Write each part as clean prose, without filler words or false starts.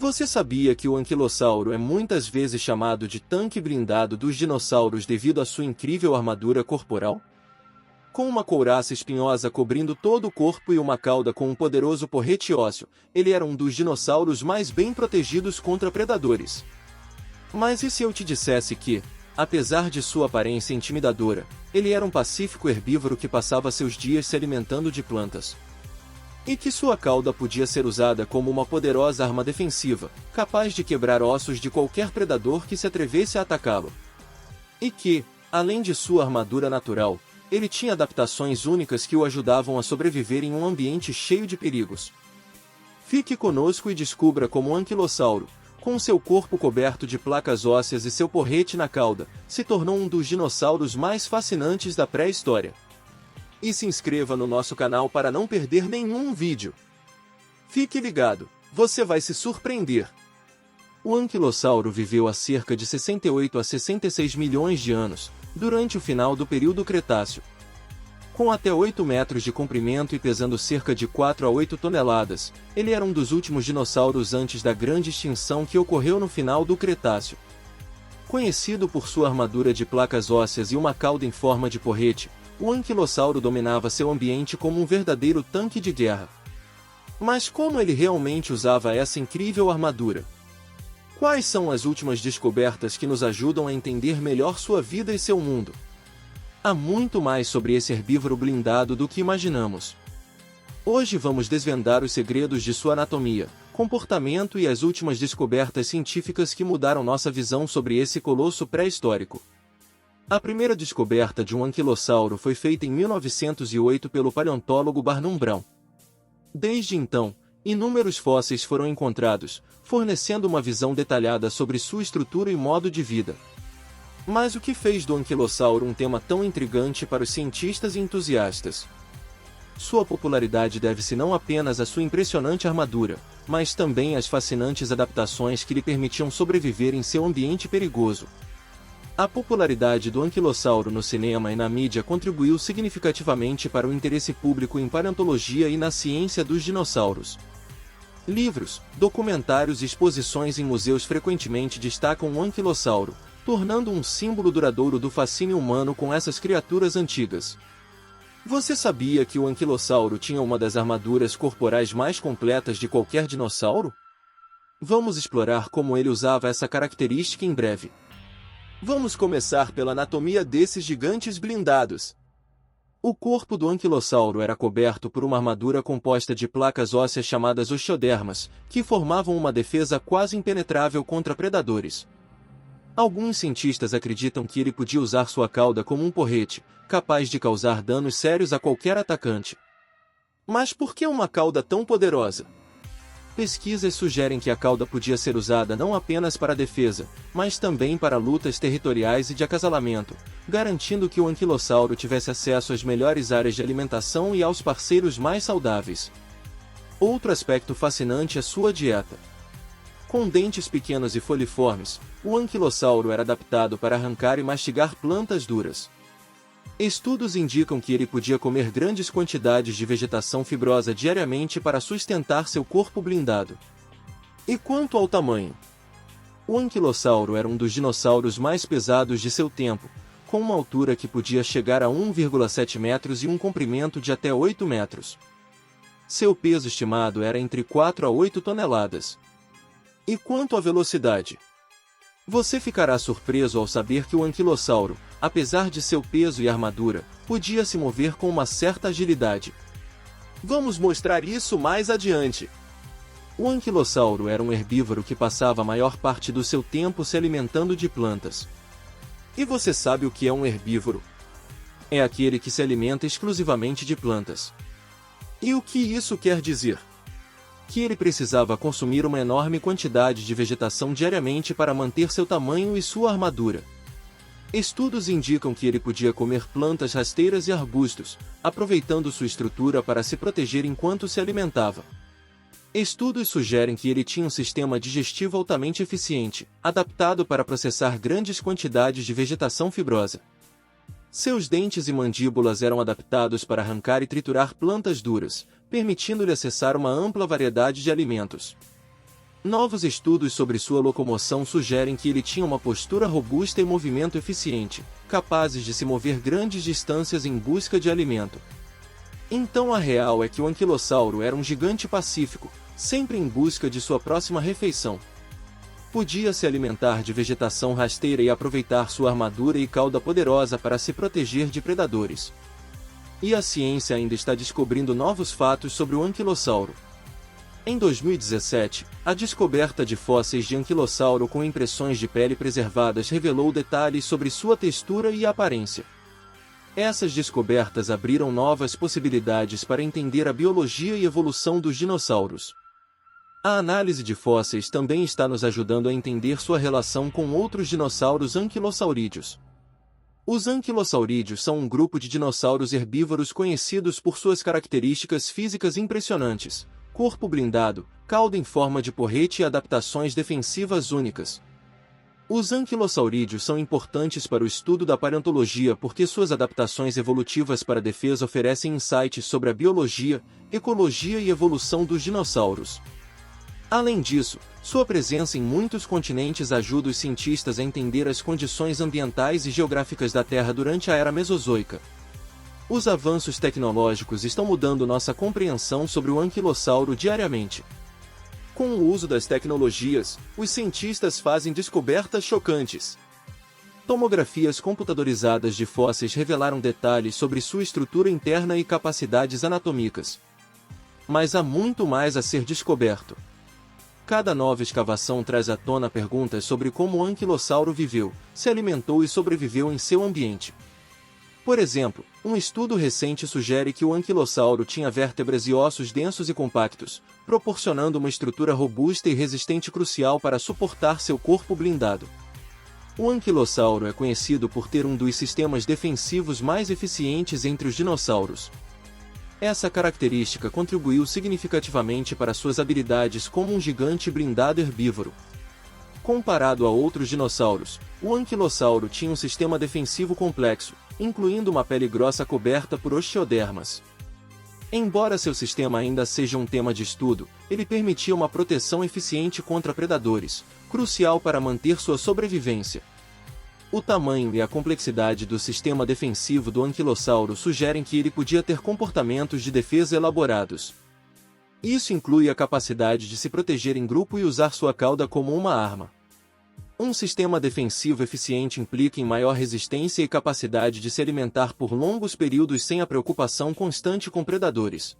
Você sabia que o anquilossauro é muitas vezes chamado de tanque blindado dos dinossauros devido à sua incrível armadura corporal? Com uma couraça espinhosa cobrindo todo o corpo e uma cauda com um poderoso porrete ósseo, ele era um dos dinossauros mais bem protegidos contra predadores. Mas e se eu te dissesse que, apesar de sua aparência intimidadora, ele era um pacífico herbívoro que passava seus dias se alimentando de plantas? E que sua cauda podia ser usada como uma poderosa arma defensiva, capaz de quebrar ossos de qualquer predador que se atrevesse a atacá-lo? E que, além de sua armadura natural, ele tinha adaptações únicas que o ajudavam a sobreviver em um ambiente cheio de perigos. Fique conosco e descubra como o anquilossauro, com seu corpo coberto de placas ósseas e seu porrete na cauda, se tornou um dos dinossauros mais fascinantes da pré-história. E se inscreva no nosso canal para não perder nenhum vídeo. Fique ligado, você vai se surpreender. O anquilossauro viveu há cerca de 68 a 66 milhões de anos, durante o final do período Cretáceo. Com até 8 metros de comprimento e pesando cerca de 4 a 8 toneladas, ele era um dos últimos dinossauros antes da grande extinção que ocorreu no final do Cretáceo. Conhecido por sua armadura de placas ósseas e uma cauda em forma de porrete, o anquilossauro dominava seu ambiente como um verdadeiro tanque de guerra. Mas como ele realmente usava essa incrível armadura? Quais são as últimas descobertas que nos ajudam a entender melhor sua vida e seu mundo? Há muito mais sobre esse herbívoro blindado do que imaginamos. Hoje vamos desvendar os segredos de sua anatomia, comportamento e as últimas descobertas científicas que mudaram nossa visão sobre esse colosso pré-histórico. A primeira descoberta de um anquilossauro foi feita em 1908 pelo paleontólogo Barnum Brown. Desde então, inúmeros fósseis foram encontrados, fornecendo uma visão detalhada sobre sua estrutura e modo de vida. Mas o que fez do anquilossauro um tema tão intrigante para os cientistas e entusiastas? Sua popularidade deve-se não apenas à sua impressionante armadura, mas também às fascinantes adaptações que lhe permitiam sobreviver em seu ambiente perigoso. A popularidade do anquilossauro no cinema e na mídia contribuiu significativamente para o interesse público em paleontologia e na ciência dos dinossauros. Livros, documentários e exposições em museus frequentemente destacam o anquilossauro, tornando um símbolo duradouro do fascínio humano com essas criaturas antigas. Você sabia que o anquilossauro tinha uma das armaduras corporais mais completas de qualquer dinossauro? Vamos explorar como ele usava essa característica em breve. Vamos começar pela anatomia desses gigantes blindados. O corpo do anquilossauro era coberto por uma armadura composta de placas ósseas chamadas osteodermas, que formavam uma defesa quase impenetrável contra predadores. Alguns cientistas acreditam que ele podia usar sua cauda como um porrete, capaz de causar danos sérios a qualquer atacante. Mas por que uma cauda tão poderosa? Pesquisas sugerem que a cauda podia ser usada não apenas para defesa, mas também para lutas territoriais e de acasalamento, garantindo que o anquilossauro tivesse acesso às melhores áreas de alimentação e aos parceiros mais saudáveis. Outro aspecto fascinante é sua dieta. Com dentes pequenos e foliformes, o anquilossauro era adaptado para arrancar e mastigar plantas duras. Estudos indicam que ele podia comer grandes quantidades de vegetação fibrosa diariamente para sustentar seu corpo blindado. E quanto ao tamanho? O anquilossauro era um dos dinossauros mais pesados de seu tempo, com uma altura que podia chegar a 1,7 metros e um comprimento de até 8 metros. Seu peso estimado era entre 4 a 8 toneladas. E quanto à velocidade? Você ficará surpreso ao saber que o anquilossauro, apesar de seu peso e armadura, podia se mover com uma certa agilidade. Vamos mostrar isso mais adiante. O anquilossauro era um herbívoro que passava a maior parte do seu tempo se alimentando de plantas. E você sabe o que é um herbívoro? É aquele que se alimenta exclusivamente de plantas. E o que isso quer dizer? Que ele precisava consumir uma enorme quantidade de vegetação diariamente para manter seu tamanho e sua armadura. Estudos indicam que ele podia comer plantas rasteiras e arbustos, aproveitando sua estrutura para se proteger enquanto se alimentava. Estudos sugerem que ele tinha um sistema digestivo altamente eficiente, adaptado para processar grandes quantidades de vegetação fibrosa. Seus dentes e mandíbulas eram adaptados para arrancar e triturar plantas duras, permitindo-lhe acessar uma ampla variedade de alimentos. Novos estudos sobre sua locomoção sugerem que ele tinha uma postura robusta e movimento eficiente, capazes de se mover grandes distâncias em busca de alimento. Então a real é que o anquilossauro era um gigante pacífico, sempre em busca de sua próxima refeição. Podia se alimentar de vegetação rasteira e aproveitar sua armadura e cauda poderosa para se proteger de predadores. E a ciência ainda está descobrindo novos fatos sobre o anquilossauro. Em 2017, a descoberta de fósseis de anquilossauro com impressões de pele preservadas revelou detalhes sobre sua textura e aparência. Essas descobertas abriram novas possibilidades para entender a biologia e evolução dos dinossauros. A análise de fósseis também está nos ajudando a entender sua relação com outros dinossauros anquilossaurídeos. Os anquilossaurídeos são um grupo de dinossauros herbívoros conhecidos por suas características físicas impressionantes: corpo blindado, cauda em forma de porrete e adaptações defensivas únicas. Os anquilossaurídeos são importantes para o estudo da paleontologia porque suas adaptações evolutivas para defesa oferecem insights sobre a biologia, ecologia e evolução dos dinossauros. Além disso, sua presença em muitos continentes ajuda os cientistas a entender as condições ambientais e geográficas da Terra durante a Era Mesozoica. Os avanços tecnológicos estão mudando nossa compreensão sobre o anquilossauro diariamente. Com o uso das tecnologias, os cientistas fazem descobertas chocantes. Tomografias computadorizadas de fósseis revelaram detalhes sobre sua estrutura interna e capacidades anatômicas. Mas há muito mais a ser descoberto. Cada nova escavação traz à tona perguntas sobre como o anquilossauro viveu, se alimentou e sobreviveu em seu ambiente. Por exemplo, um estudo recente sugere que o anquilossauro tinha vértebras e ossos densos e compactos, proporcionando uma estrutura robusta e resistente crucial para suportar seu corpo blindado. O anquilossauro é conhecido por ter um dos sistemas defensivos mais eficientes entre os dinossauros. Essa característica contribuiu significativamente para suas habilidades como um gigante blindado herbívoro. Comparado a outros dinossauros, o anquilossauro tinha um sistema defensivo complexo, incluindo uma pele grossa coberta por osteodermas. Embora seu sistema ainda seja um tema de estudo, ele permitia uma proteção eficiente contra predadores, crucial para manter sua sobrevivência. O tamanho e a complexidade do sistema defensivo do anquilossauro sugerem que ele podia ter comportamentos de defesa elaborados. Isso inclui a capacidade de se proteger em grupo e usar sua cauda como uma arma. Um sistema defensivo eficiente implica em maior resistência e capacidade de se alimentar por longos períodos sem a preocupação constante com predadores.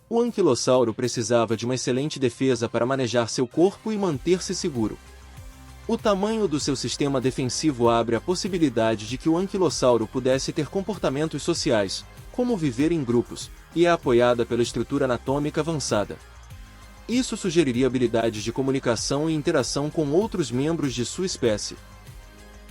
O anquilossauro precisava de uma excelente defesa para manejar seu corpo e manter-se seguro. O tamanho do seu sistema defensivo abre a possibilidade de que o anquilossauro pudesse ter comportamentos sociais, como viver em grupos, e é apoiada pela estrutura anatômica avançada. Isso sugeriria habilidades de comunicação e interação com outros membros de sua espécie.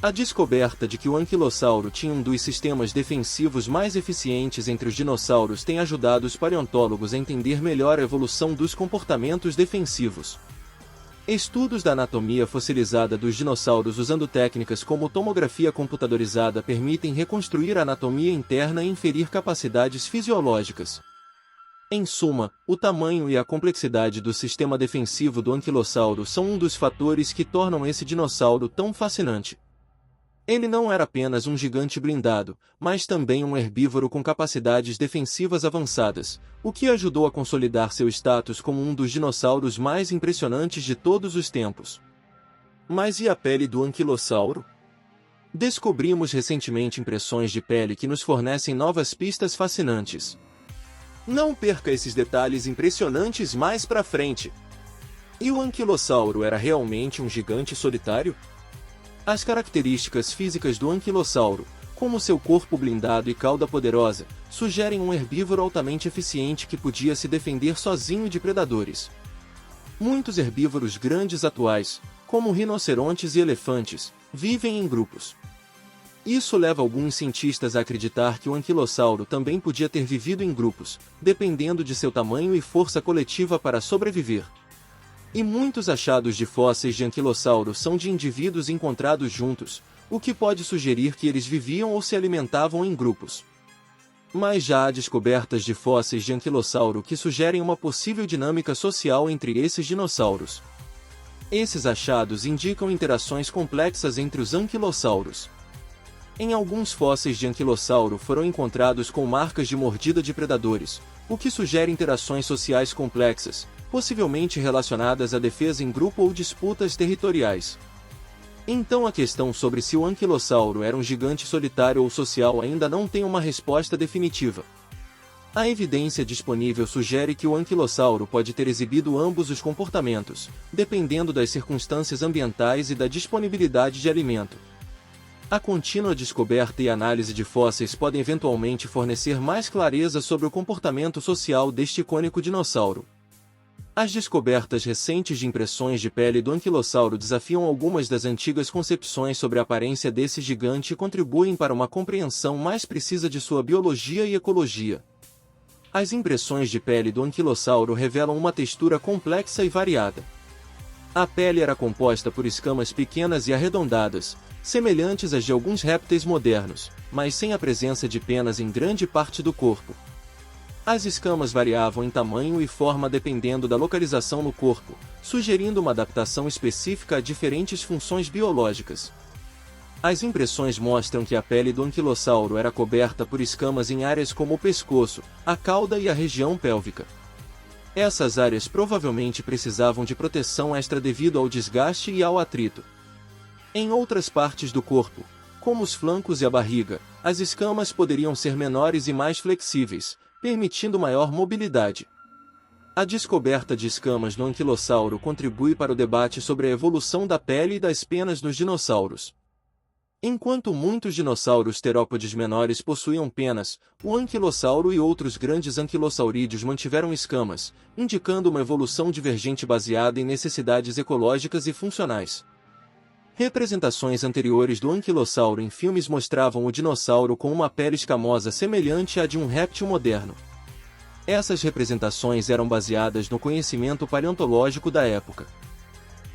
A descoberta de que o anquilossauro tinha um dos sistemas defensivos mais eficientes entre os dinossauros tem ajudado os paleontólogos a entender melhor a evolução dos comportamentos defensivos. Estudos da anatomia fossilizada dos dinossauros usando técnicas como tomografia computadorizada permitem reconstruir a anatomia interna e inferir capacidades fisiológicas. Em suma, o tamanho e a complexidade do sistema defensivo do anquilossauro são um dos fatores que tornam esse dinossauro tão fascinante. Ele não era apenas um gigante blindado, mas também um herbívoro com capacidades defensivas avançadas, o que ajudou a consolidar seu status como um dos dinossauros mais impressionantes de todos os tempos. Mas e a pele do anquilossauro? Descobrimos recentemente impressões de pele que nos fornecem novas pistas fascinantes. Não perca esses detalhes impressionantes mais pra frente. E o anquilossauro era realmente um gigante solitário? As características físicas do anquilossauro, como seu corpo blindado e cauda poderosa, sugerem um herbívoro altamente eficiente que podia se defender sozinho de predadores. Muitos herbívoros grandes atuais, como rinocerontes e elefantes, vivem em grupos. Isso leva alguns cientistas a acreditar que o anquilossauro também podia ter vivido em grupos, dependendo de seu tamanho e força coletiva para sobreviver. E muitos achados de fósseis de anquilossauro são de indivíduos encontrados juntos, o que pode sugerir que eles viviam ou se alimentavam em grupos. Mas já há descobertas de fósseis de anquilossauro que sugerem uma possível dinâmica social entre esses dinossauros. Esses achados indicam interações complexas entre os anquilossauros. Em alguns fósseis de anquilossauro foram encontrados com marcas de mordida de predadores, o que sugere interações sociais complexas, possivelmente relacionadas à defesa em grupo ou disputas territoriais. Então a questão sobre se o anquilossauro era um gigante solitário ou social ainda não tem uma resposta definitiva. A evidência disponível sugere que o anquilossauro pode ter exibido ambos os comportamentos, dependendo das circunstâncias ambientais e da disponibilidade de alimento. A contínua descoberta e análise de fósseis podem eventualmente fornecer mais clareza sobre o comportamento social deste icônico dinossauro. As descobertas recentes de impressões de pele do anquilossauro desafiam algumas das antigas concepções sobre a aparência desse gigante e contribuem para uma compreensão mais precisa de sua biologia e ecologia. As impressões de pele do anquilossauro revelam uma textura complexa e variada. A pele era composta por escamas pequenas e arredondadas, semelhantes às de alguns répteis modernos, mas sem a presença de penas em grande parte do corpo. As escamas variavam em tamanho e forma dependendo da localização no corpo, sugerindo uma adaptação específica a diferentes funções biológicas. As impressões mostram que a pele do anquilossauro era coberta por escamas em áreas como o pescoço, a cauda e a região pélvica. Essas áreas provavelmente precisavam de proteção extra devido ao desgaste e ao atrito. Em outras partes do corpo, como os flancos e a barriga, as escamas poderiam ser menores e mais flexíveis, permitindo maior mobilidade. A descoberta de escamas no anquilossauro contribui para o debate sobre a evolução da pele e das penas nos dinossauros. Enquanto muitos dinossauros terópodes menores possuíam penas, o anquilossauro e outros grandes anquilossaurídeos mantiveram escamas, indicando uma evolução divergente baseada em necessidades ecológicas e funcionais. Representações anteriores do anquilossauro em filmes mostravam o dinossauro com uma pele escamosa semelhante à de um réptil moderno. Essas representações eram baseadas no conhecimento paleontológico da época.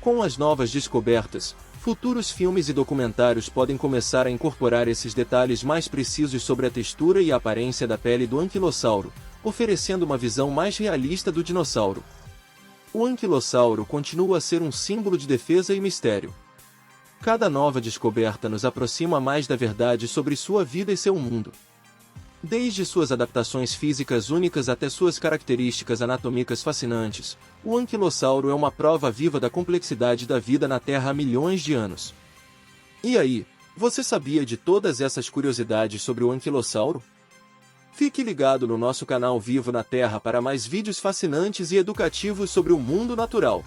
Com as novas descobertas, futuros filmes e documentários podem começar a incorporar esses detalhes mais precisos sobre a textura e a aparência da pele do anquilossauro, oferecendo uma visão mais realista do dinossauro. O anquilossauro continua a ser um símbolo de defesa e mistério. Cada nova descoberta nos aproxima mais da verdade sobre sua vida e seu mundo. Desde suas adaptações físicas únicas até suas características anatômicas fascinantes, o anquilossauro é uma prova viva da complexidade da vida na Terra há milhões de anos. E aí, você sabia de todas essas curiosidades sobre o anquilossauro? Fique ligado no nosso canal Vivo na Terra para mais vídeos fascinantes e educativos sobre o mundo natural.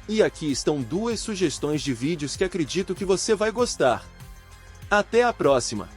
E aqui estão duas sugestões de vídeos que acredito que você vai gostar. Até a próxima!